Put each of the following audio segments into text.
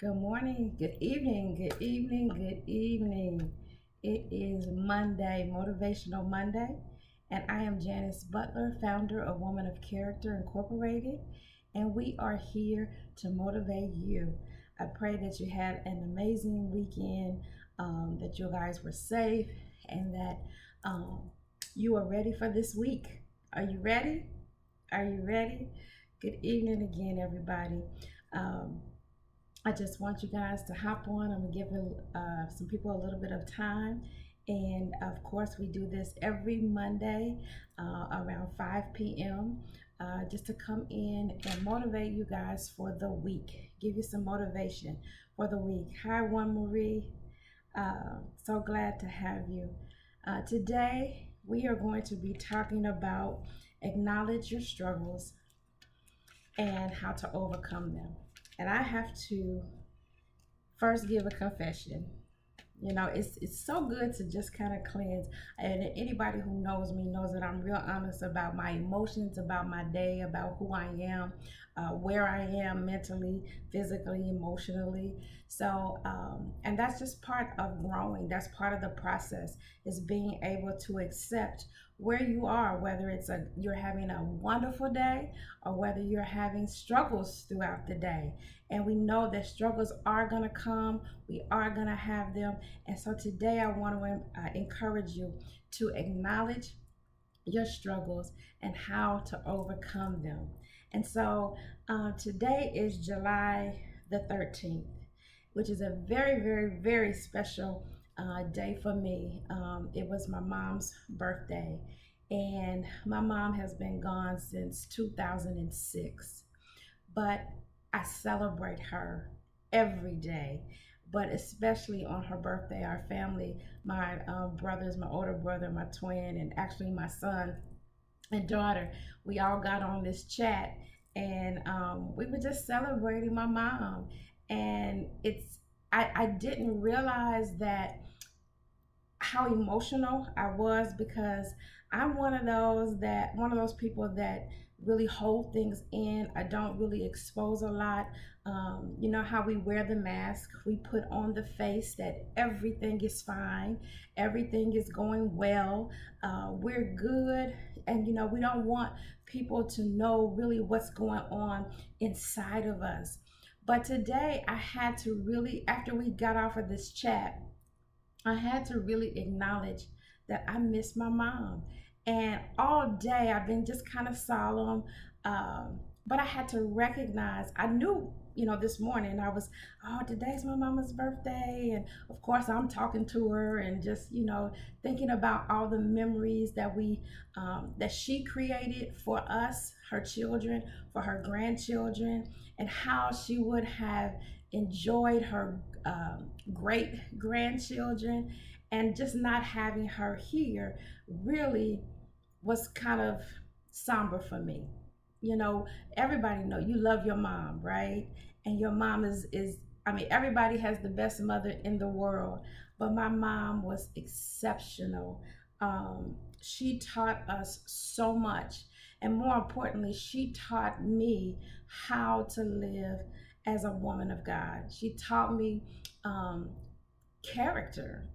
Good morning, good evening, good evening, good evening. It is Monday, Motivational Monday, and I am Janice Butler, founder of Woman of Character Incorporated, and we are here to motivate you. I pray that you had an amazing weekend, that you guys were safe, and that um, you are ready for this week. Are you ready? Are you ready? Good evening again, everybody. Um, I just want you guys to hop on. I'm gonna give some people a little bit of time, and of course, we do this every Monday around 5 p.m. Just to come in and motivate you guys for the week, give you some motivation for the week. Hi, One Marie. So glad to have you. Today, we are going to be talking about acknowledge your struggles and how to overcome them. And I have to first give a confession. It's so good to just kind of cleanse. And anybody who knows me knows that I'm real honest about my emotions, about my day, about who I am, where I am mentally, physically, emotionally. And that's just part of growing. That's part of the process, is being able to accept where you are, whether you're having a wonderful day or whether you're having struggles throughout the day. And we know that struggles are going to come. We are going to have them. And so today I want to encourage you to acknowledge your struggles and how to overcome them. And so today is July the 13th, which is a very, very, very special day for me. It was my mom's birthday, and my mom has been gone since 2006. But I celebrate her every day, but especially on her birthday. Our family, my brothers, my older brother, my twin, and actually my son and daughter, we all got on this chat, and we were just celebrating my mom. And I didn't realize that how emotional I was, because I'm one of those people that really hold things in. I don't really expose a lot. You know how we wear the mask, we put on the face that everything is fine, everything is going well, we're good, and we don't want people to know really what's going on inside of us. But today I had to really, after we got off of this chat, I had to really acknowledge that I miss my mom. And all day I've been just kind of solemn. But I had to recognize, I knew, this morning today's my mama's birthday. And of course, I'm talking to her and just, thinking about all the memories that she created for us, her children, for her grandchildren, and how she would have enjoyed her great grandchildren. And just not having her here really was kind of somber for me. you know Everybody know you love your mom, right? And your mom is I mean, everybody has the best mother in the world, but my mom was exceptional. She taught us so much, and more importantly, she taught me how to live as a woman of God. She taught me um, character.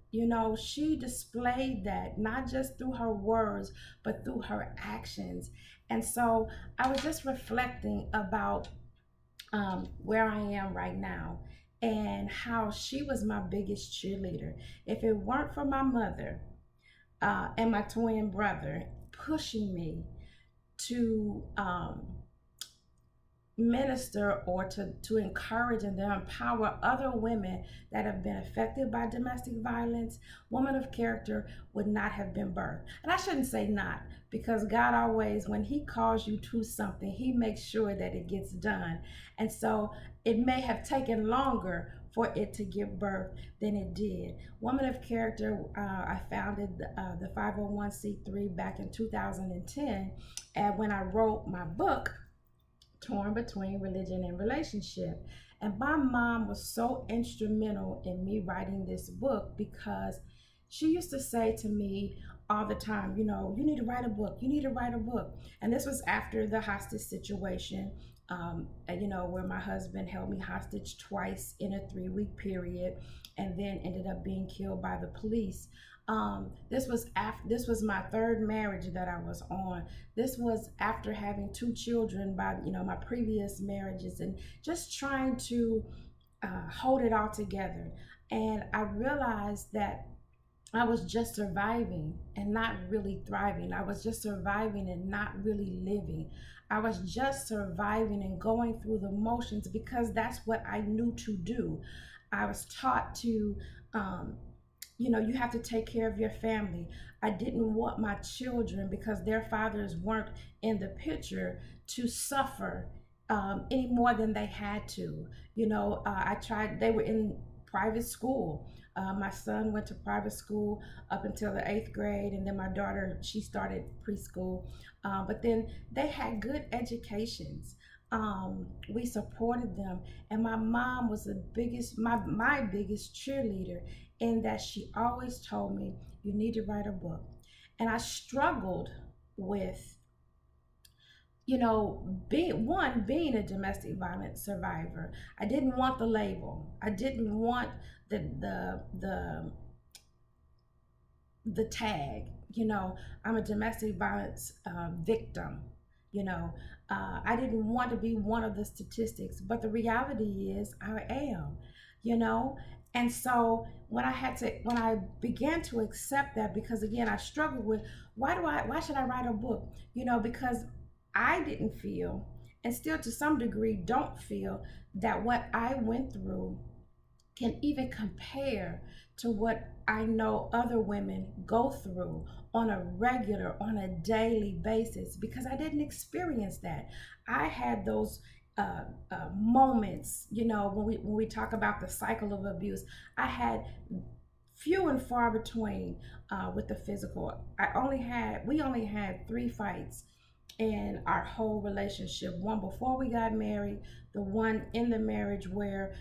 She displayed that not just through her words, but through her actions. And so I was just reflecting about where I am right now, and how she was my biggest cheerleader. If it weren't for my mother and my twin brother pushing me to minister, or to encourage and to empower other women that have been affected by domestic violence, woman of character would not have been birthed. And I shouldn't say not, because God always, when he calls you to something, he makes sure that it gets done. And so it may have taken longer for it to give birth than it did. Woman of Character, I founded the 501c3 back in 2010, and when I wrote my book, Torn Between Religion and Relationship. And my mom was so instrumental in me writing this book, because she used to say to me all the time, you need to write a book, you need to write a book. And this was after the hostage situation. where my husband held me hostage twice in a 3 week period, and then ended up being killed by the police. This was my third marriage that I was on. This was after having two children by my previous marriages, and just trying to hold it all together. And I realized that I was just surviving and not really thriving. I was just surviving and not really living. I was just surviving and going through the motions because that's what I knew to do. I was taught to, um, you have to take care of your family. I didn't want my children, because their fathers weren't in the picture, to suffer any more than they had to. I tried, they were in private school. My son went to private school up until the eighth grade, and then my daughter, she started preschool. But then they had good educations. We supported them, and my mom was my biggest cheerleader, in that she always told me, "You need to write a book." And I struggled with, being a domestic violence survivor. I didn't want the label. I didn't want the the the the tag. I'm a domestic violence victim. you know I didn't want to be one of the statistics, but the reality is I am. you know and so when I began to accept that, because again I struggled with, why should I write a book? Because I didn't feel, and still to some degree don't feel, that what I went through can even compare to what I know other women go through on a regular, on a daily basis, because I didn't experience that. I had those moments, when we talk about the cycle of abuse. I had few and far between with the physical. We only had three fights in our whole relationship. One before we got married, the one in the marriage where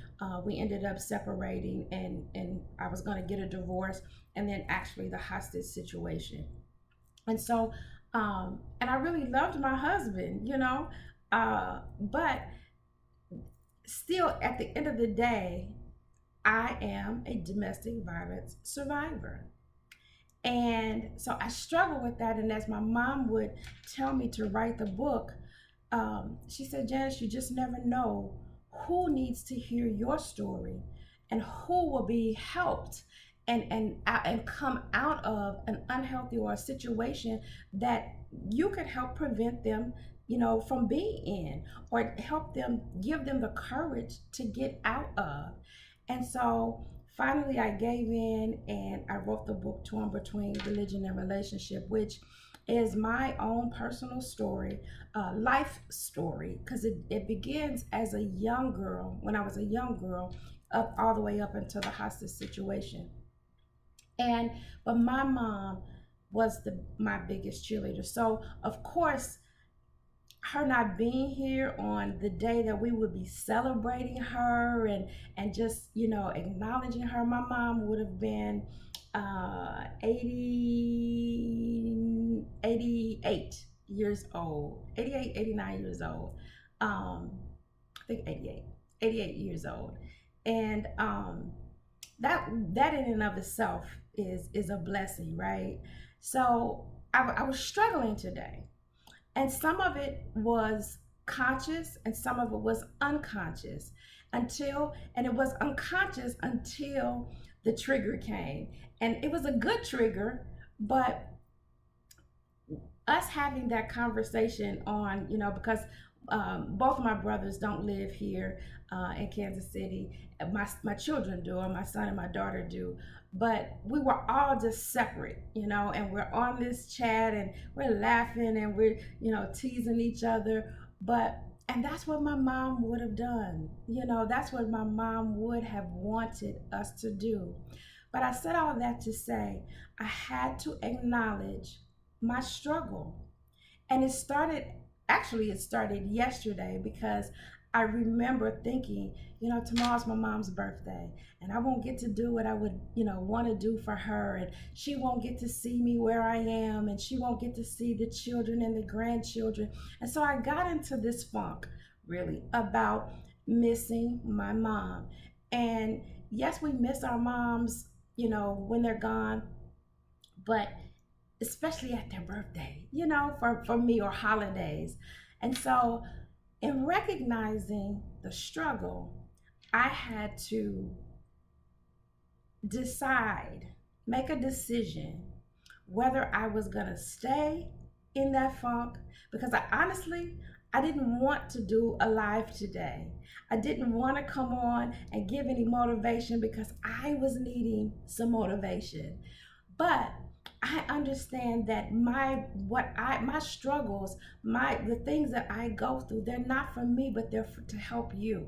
we ended up separating, and I was going to get a divorce, and then actually the hostage situation. And so, and I really loved my husband, but still, at the end of the day, I am a domestic violence survivor. And so I struggle with that. And as my mom would tell me to write the book, she said, "Janice, you just never know who needs to hear your story, and who will be helped and come out of an unhealthy or a situation that you could help prevent them, from being in, or help them, give them the courage to get out of." And so finally I gave in, and I wrote the book Torn Between Religion and Relationship, which is my own personal story, life story, because it begins as a young girl, when I was a young girl, up all the way up until the hostage situation. And but my mom was my biggest cheerleader. So of course, her not being here on the day that we would be celebrating her, and just acknowledging her, my mom would have been 88 years old, 88, 89 years old. I think 88 years old. And that in and of itself is a blessing, right? So I was struggling today, and some of it was conscious and some of it was unconscious, and it was unconscious until the trigger came. And it was a good trigger, but us having that conversation on, because both of my brothers don't live here in Kansas City. My children do, or my son and my daughter do, but we were all just separate, and we're on this chat, and we're laughing, and we're teasing each other. And that's what my mom would have done. That's what my mom would have wanted us to do. But I said all that to say I had to acknowledge my struggle. And it started yesterday, because I remember thinking, tomorrow's my mom's birthday, and I won't get to do what I would, want to do for her, and she won't get to see me where I am, and she won't get to see the children and the grandchildren. And so I got into this funk, really about missing my mom. And yes, we miss our moms, when they're gone, but especially at their birthday, for me, or holidays. And so, in recognizing the struggle, I had to decide, make a decision whether I was going to stay in that funk, because I didn't want to do a live today. I didn't want to come on and give any motivation because I was needing some motivation. But I understand that my struggles, the things that I go through, they're not for me, but to help you.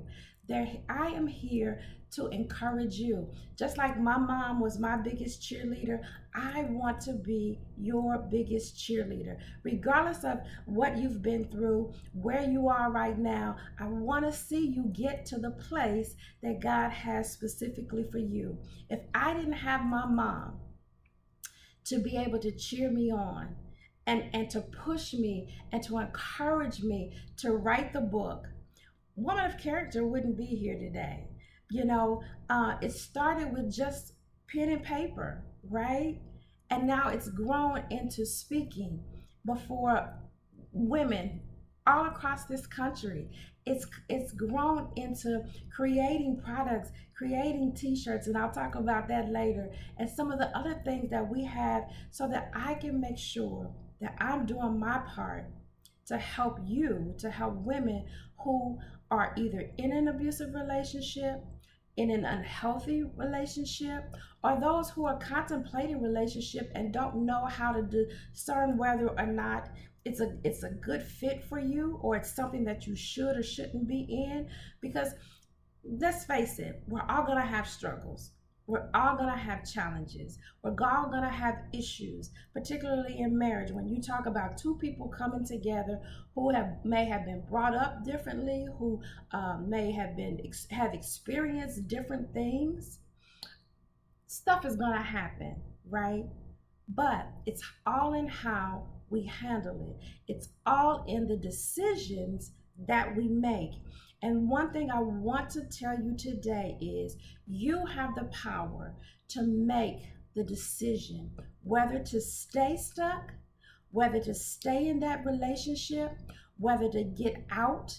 I am here to encourage you. Just like my mom was my biggest cheerleader, I want to be your biggest cheerleader. Regardless of what you've been through, where you are right now, I want to see you get to the place that God has specifically for you. If I didn't have my mom to be able to cheer me on and to push me and to encourage me to write the book, Woman of Character wouldn't be here today. It started with just pen and paper, right? And now it's grown into speaking before women all across this country. It's grown into creating products, creating t-shirts, and I'll talk about that later, and some of the other things that we have, so that I can make sure that I'm doing my part to help you, to help women who are either in an abusive relationship, in an unhealthy relationship, or those who are contemplating relationship and don't know how to discern whether or not it's a good fit for you, or it's something that you should or shouldn't be in. Because let's face it, we're all going to have struggles. We're all going to have challenges. We're all going to have issues, particularly in marriage. When you talk about two people coming together who may have been brought up differently, who may have experienced different things, stuff is going to happen, right? But it's all in how we handle it. It's all in the decisions that we make. And one thing I want to tell you today is you have the power to make the decision whether to stay stuck, whether to stay in that relationship, whether to get out,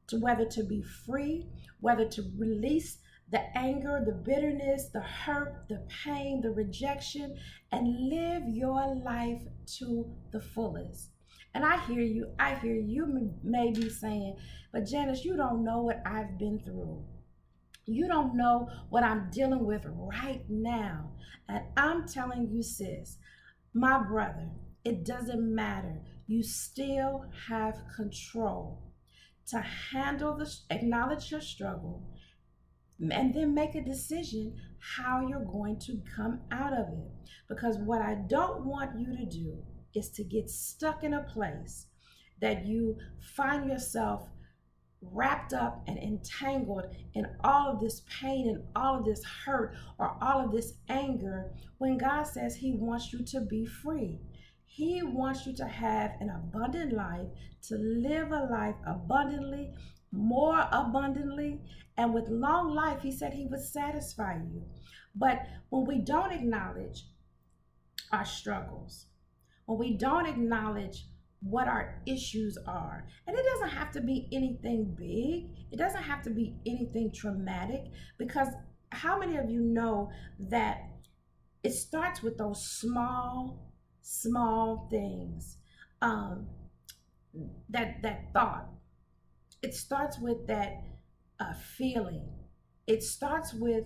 to whether to be free, whether to release the anger, the bitterness, the hurt, the pain, the rejection, and live your life to the fullest. And I hear you. I hear you may be saying, but Janice, you don't know what I've been through. You don't know what I'm dealing with right now. And I'm telling you, sis, my brother, it doesn't matter. You still have control to acknowledge your struggle, and then make a decision how you're going to come out of it. Because what I don't want you to do is to get stuck in a place that you find yourself wrapped up and entangled in all of this pain and all of this hurt or all of this anger, when God says He wants you to be free. He wants you to have an abundant life, to live a life abundantly, more abundantly, and with long life. He said He would satisfy you. But when we don't acknowledge our struggles, when we don't acknowledge what our issues are, and it doesn't have to be anything big, it doesn't have to be anything traumatic, because how many of you know that it starts with those small things, um, that thought. It starts with that feeling. It starts with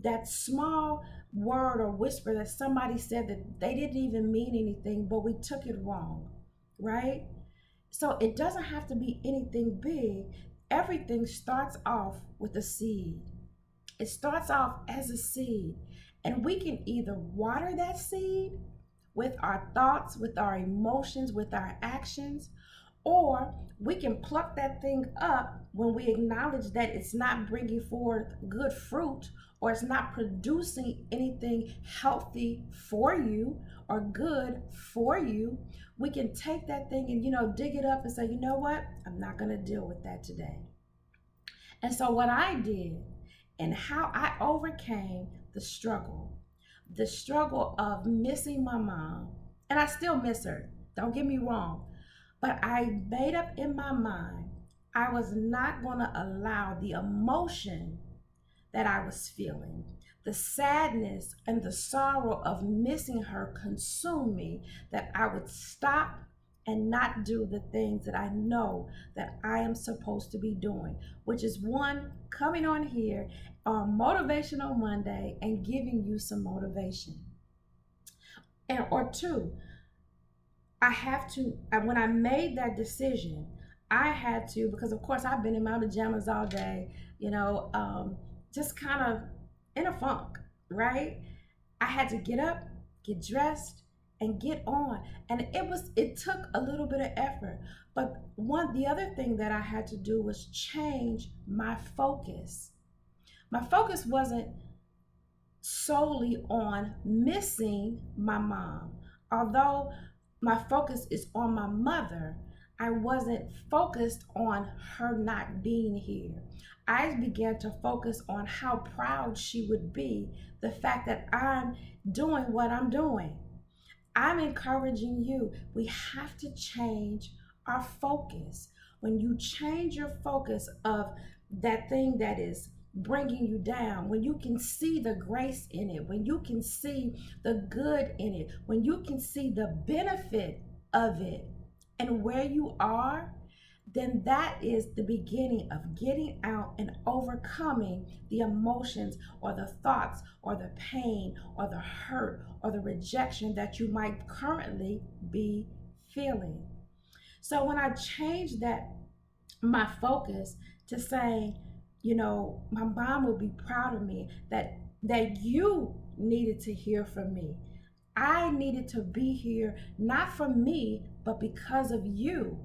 that small word or whisper that somebody said that they didn't even mean anything, but we took it wrong, right? So it doesn't have to be anything big. Everything starts off with a seed. It starts off as a seed. And we can either water that seed with our thoughts, with our emotions, with our actions, Or we can pluck that thing up when we acknowledge that it's not bringing forth good fruit, or it's not producing anything healthy for you or good for you. We can take that thing and, dig it up and say, you know what? I'm not going to deal with that today. And so, what I did and how I overcame the struggle of missing my mom, and I still miss her, don't get me wrong, but I made up in my mind I was not going to allow the emotion that I was feeling, the sadness and the sorrow of missing her consume me, that I would stop and not do the things that I know that I am supposed to be doing, which is one, coming on here on Motivational Monday and giving you some motivation. And or two, I have to, when I made that decision, I had to, because of course I've been in my pajamas all day, just kind of in a funk, right? I had to get up, get dressed, and get on. And it took a little bit of effort. But the other thing that I had to do was change my focus. My focus wasn't solely on missing my mom. Although my focus is on my mother, I wasn't focused on her not being here. I began to focus on how proud she would be, the fact that I'm doing what I'm doing. I'm encouraging you. We have to change our focus. When you change your focus of that thing that is bringing you down, when you can see the grace in it, when you can see the good in it, when you can see the benefit of it and where you are, then that is the beginning of getting out and overcoming the emotions or the thoughts or the pain or the hurt or the rejection that you might currently be feeling. So when I changed that, my focus to saying, my mom would be proud of me, that you needed to hear from me. I needed to be here, not for me, but because of you.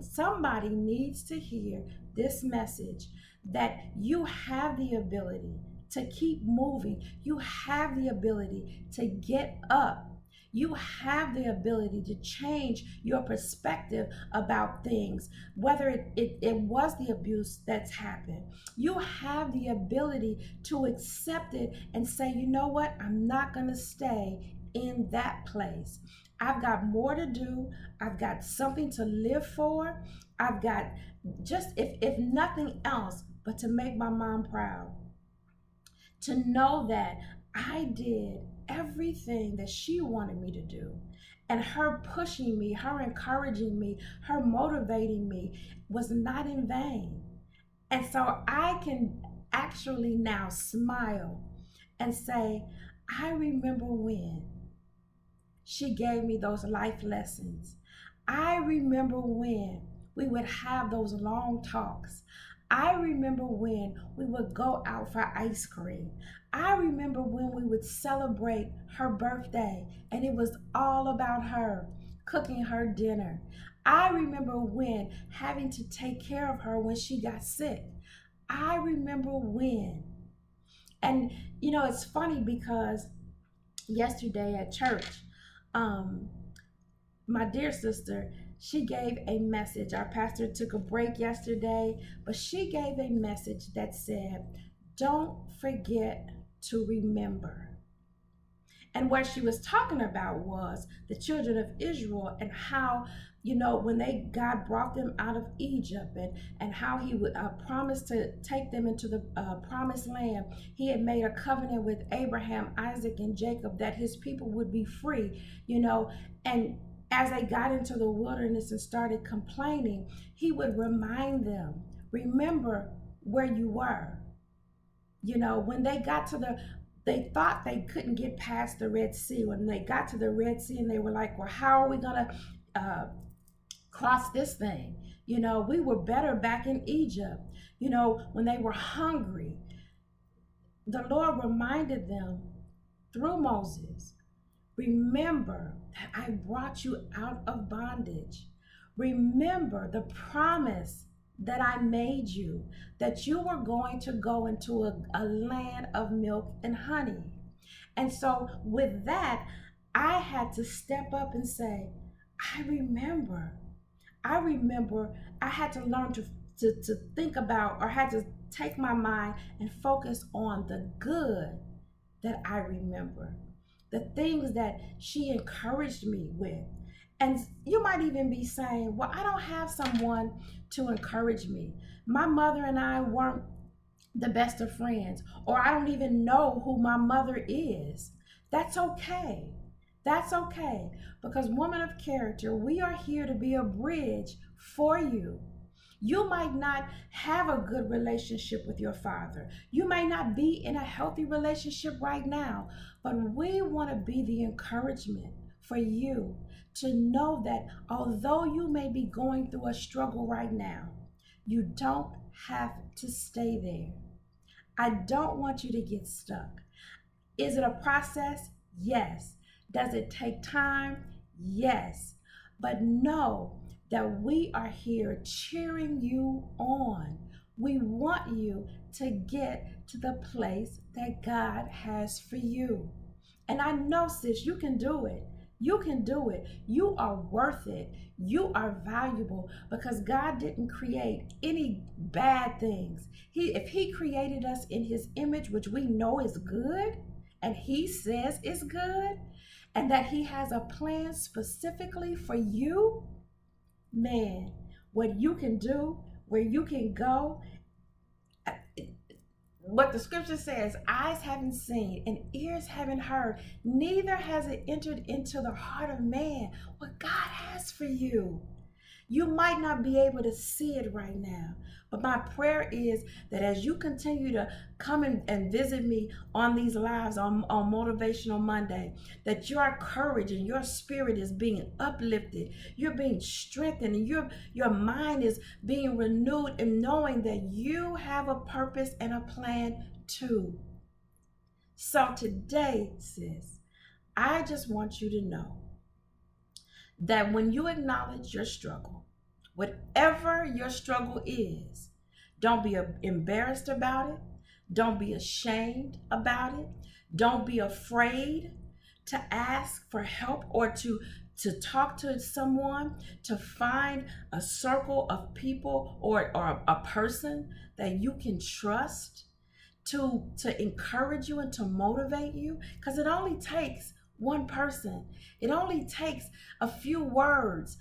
Somebody needs to hear this message, that you have the ability to keep moving. You have the ability to get up. You have the ability to change your perspective about things, whether it was the abuse that's happened. You have the ability to accept it and say, you know what, I'm not going to stay in that place. I've got more to do. I've got something to live for. I've got, just if nothing else, but to make my mom proud. To know that I did everything that she wanted me to do. And her pushing me, her encouraging me, her motivating me was not in vain. And so I can actually now smile and say, I remember when she gave me those life lessons. I remember when we would have those long talks. I remember when we would go out for ice cream. I remember when we would celebrate her birthday and it was all about her, cooking her dinner. I remember when having to take care of her when she got sick. I remember when. And it's funny because yesterday at church, um, my dear sister, she gave a message. Our pastor took a break yesterday, but she gave a message that said, don't forget to remember. And what she was talking about was the children of Israel and how, when God brought them out of Egypt, and how he would promise to take them into the promised land. He had made a covenant with Abraham, Isaac, and Jacob that his people would be free, and as they got into the wilderness and started complaining, he would remind them, remember where you were. When they got to they thought they couldn't get past the Red Sea. When they got to the Red Sea and they were like, well, how are we going to cross this thing? We were better back in Egypt. When they were hungry, the Lord reminded them through Moses, remember that I brought you out of bondage. Remember the promise that I made you, that you were going to go into a land of milk and honey. And so, with that, I had to step up and say, I remember. I remember I had to learn to think about, or had to take my mind and focus on the good that I remember, the things that she encouraged me with. And you might even be saying, well, I don't have someone to encourage me. My mother and I weren't the best of friends, or I don't even know who my mother is. That's okay. That's okay. Because, woman of character, we are here to be a bridge for you. You might not have a good relationship with your father. You may not be in a healthy relationship right now, but we want to be the encouragement for you to know that although you may be going through a struggle right now, you don't have to stay there. I don't want you to get stuck. Is it a process? Yes. Does it take time? Yes. But know that we are here cheering you on. We want you to get to the place that God has for you. And I know, sis, you can do it. You can do it. You are worth it. You are valuable because God didn't create any bad things. If He created us in His image, which we know is good, and He says is good, and that He has a plan specifically for you, man, what you can do, where you can go, what the scripture says, eyes haven't seen and ears haven't heard, neither has it entered into the heart of man what God has for you. You might not be able to see it right now, but my prayer is that as you continue to come and visit me on these lives on Motivational Monday, that your courage and your spirit is being uplifted, you're being strengthened, and your mind is being renewed in knowing that you have a purpose and a plan too. So today, sis, I just want you to know that when you acknowledge your struggle, whatever your struggle is, don't be embarrassed about it. Don't be ashamed about it. Don't be afraid to ask for help or to talk to someone, to find a circle of people or a person that you can trust to encourage you and to motivate you, because it only takes one person. It only takes a few words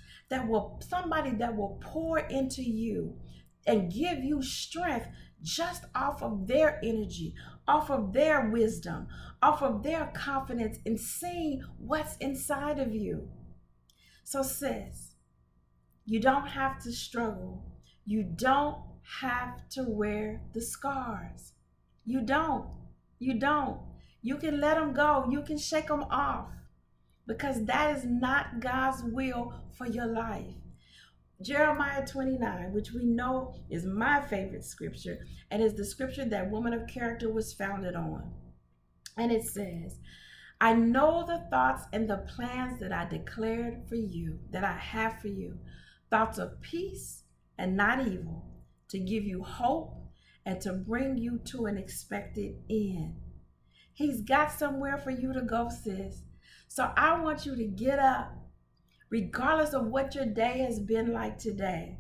somebody that will pour into you and give you strength just off of their energy, off of their wisdom, off of their confidence in seeing what's inside of you. So, sis, you don't have to struggle. You don't have to wear the scars. You don't. You don't. You can let them go. You can shake them off because that is not God's will for your life. Jeremiah 29, which we know is my favorite scripture and is the scripture that Woman of Character was founded on. And it says, I know the thoughts and the plans that I declared for you, that I have for you, thoughts of peace and not evil, to give you hope and to bring you to an expected end. He's got somewhere for you to go, sis. So I want you to get up, regardless of what your day has been like today.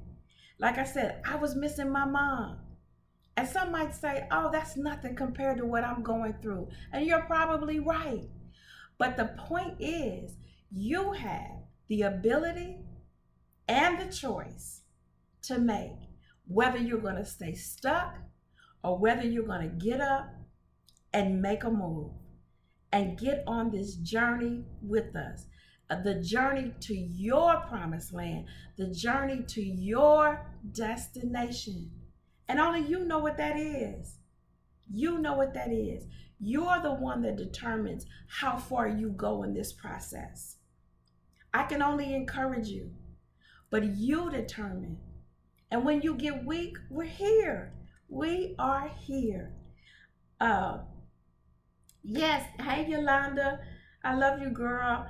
Like I said, I was missing my mom. And some might say, oh, that's nothing compared to what I'm going through. And you're probably right. But the point is, you have the ability and the choice to make whether you're going to stay stuck or whether you're going to get up and make a move and get on this journey with us. The journey to your promised land, the journey to your destination. And only you know what that is. You know what that is. You're the one that determines how far you go in this process. I can only encourage you, but you determine. And when you get weak, we're here. We are here. Yes. Hey, Yolanda. I love you, girl.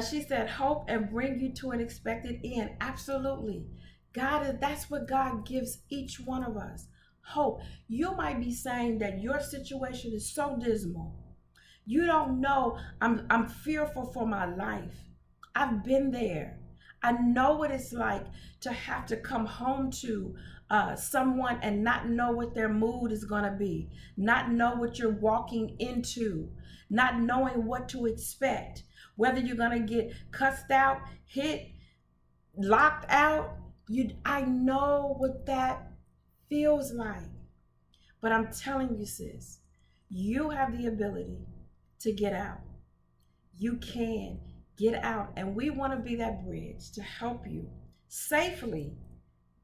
She said, hope and bring you to an expected end. Absolutely. That's what God gives each one of us. Hope. You might be saying that your situation is so dismal. You don't know. I'm fearful for my life. I've been there. I know what it's like to have to come home to someone and not know what their mood is going to be, not know what you're walking into, not knowing what to expect, whether you're going to get cussed out, hit, locked out. I know what that feels like. But I'm telling you, sis, you have the ability to get out. You can get out. And we want to be that bridge to help you safely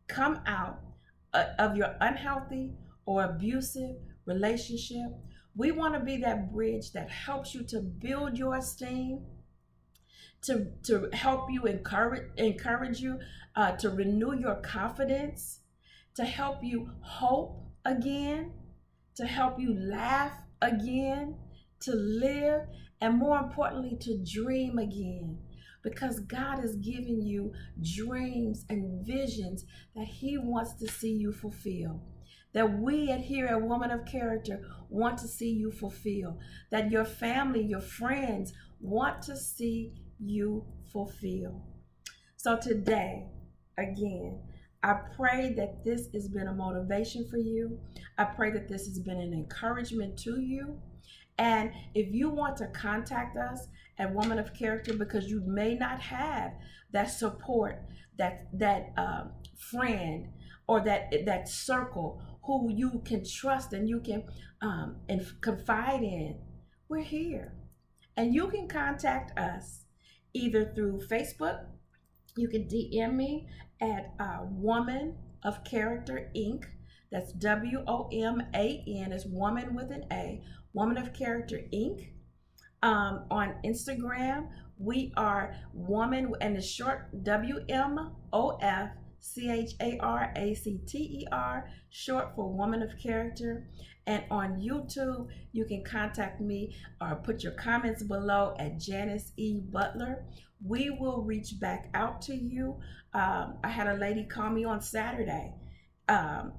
come out of your unhealthy or abusive relationship. We want to be that bridge that helps you to build your esteem, to help you encourage you, to renew your confidence, to help you hope again, to help you laugh again, to live, and more importantly, to dream again. Because God is giving you dreams and visions that He wants to see you fulfill. That we at here at Woman of Character want to see you fulfill. That your family, your friends want to see you fulfill. So today, again, I pray that this has been a motivation for you. I pray that this has been an encouragement to you. And if you want to contact us at Woman of Character because you may not have that support, that friend, or that circle who you can trust and you can and confide in, we're here. And you can contact us either through Facebook. You can DM me at Woman of Character Inc. That's WOMAN, is woman with an A, Woman of Character Inc. On Instagram, we are Woman, and the short WMOFCHARACTER, short for Woman of Character. And on YouTube, you can contact me or put your comments below at Janice E. Butler. We will reach back out to you. I had a lady call me on Saturday. Um,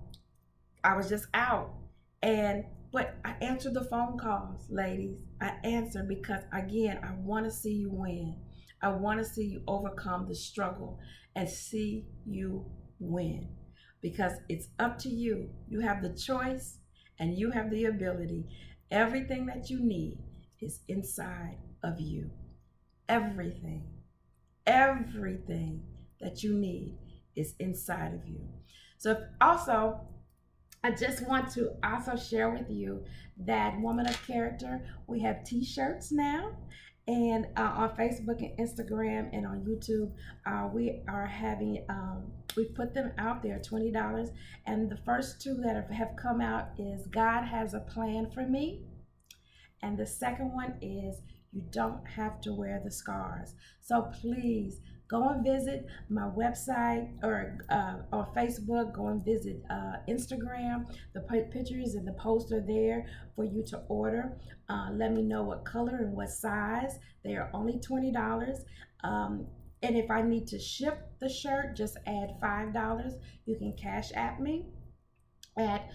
I was just out, and but I answered the phone calls, ladies. I answered because again, I want to see you win. I want to see you overcome the struggle and see you win, because it's up to you. You have the choice and you have the ability. Everything that you need is inside of you. Everything, everything that you need is inside of you. So also, I just want to also share with you that Woman of Character, we have t-shirts now. And on Facebook and Instagram and on YouTube, we are having, we put them out there, $20. And the first two that have come out is God Has a Plan for Me. And the second one is you don't have to wear the scars. So please go and visit my website or Facebook. Go and visit Instagram. The pictures and the post are there for you to order. Let me know what color and what size. They are only $20. And if I need to ship the shirt, just add $5. You can cash at me at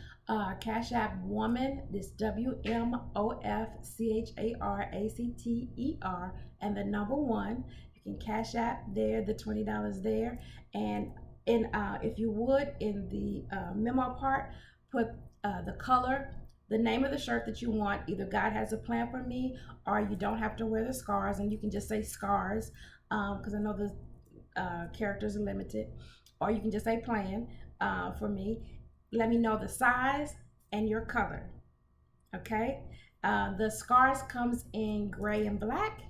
Cash App Woman, this WMOFCHARACTER, and the number one. You can Cash App there, the $20 there. And if you would, in the memo part, put the color, the name of the shirt that you want. Either God Has a Plan for Me, or you don't have to wear the scars, and you can just say scars, because I know the characters are limited. Or you can just say plan for me. Let me know the size and your color. Okay. The scars comes in gray and black,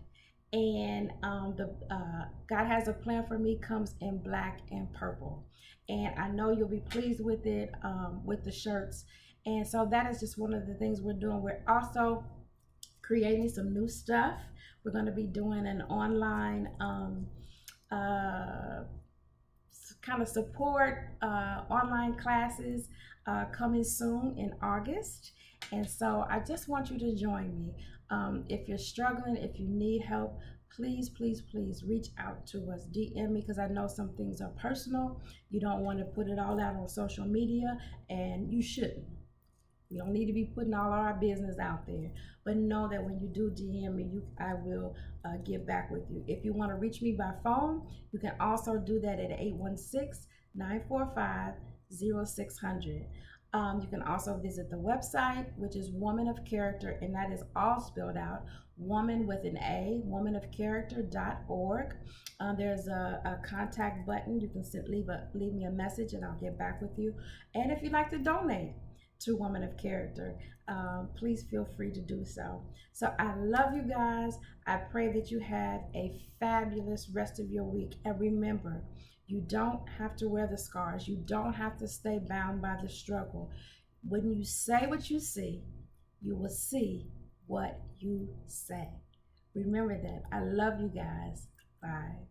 and the God Has a Plan for Me comes in black and purple. And I know you'll be pleased with it, with the shirts. And so that is just one of the things we're doing. We're also creating some new stuff. We're going to be doing an online kind of support online classes coming soon in August. And so I just want you to join me. If you're struggling, if you need help, please, please, please reach out to us. DM me because I know some things are personal. You don't want to put it all out on social media, and you shouldn't. We don't need to be putting all our business out there. But know that when you do DM me, I will get back with you. If you want to reach me by phone, you can also do that at 816-945-0600. You can also visit the website, which is Woman of Character, and that is all spelled out. Woman with an A, womanofcharacter.org. There's a contact button. You can leave me a message, and I'll get back with you. And if you'd like to donate to Woman of Character, please feel free to do so. So I love you guys. I pray that you have a fabulous rest of your week. And remember, you don't have to wear the scars. You don't have to stay bound by the struggle. When you say what you see, you will see what you say. Remember that. I love you guys. Bye.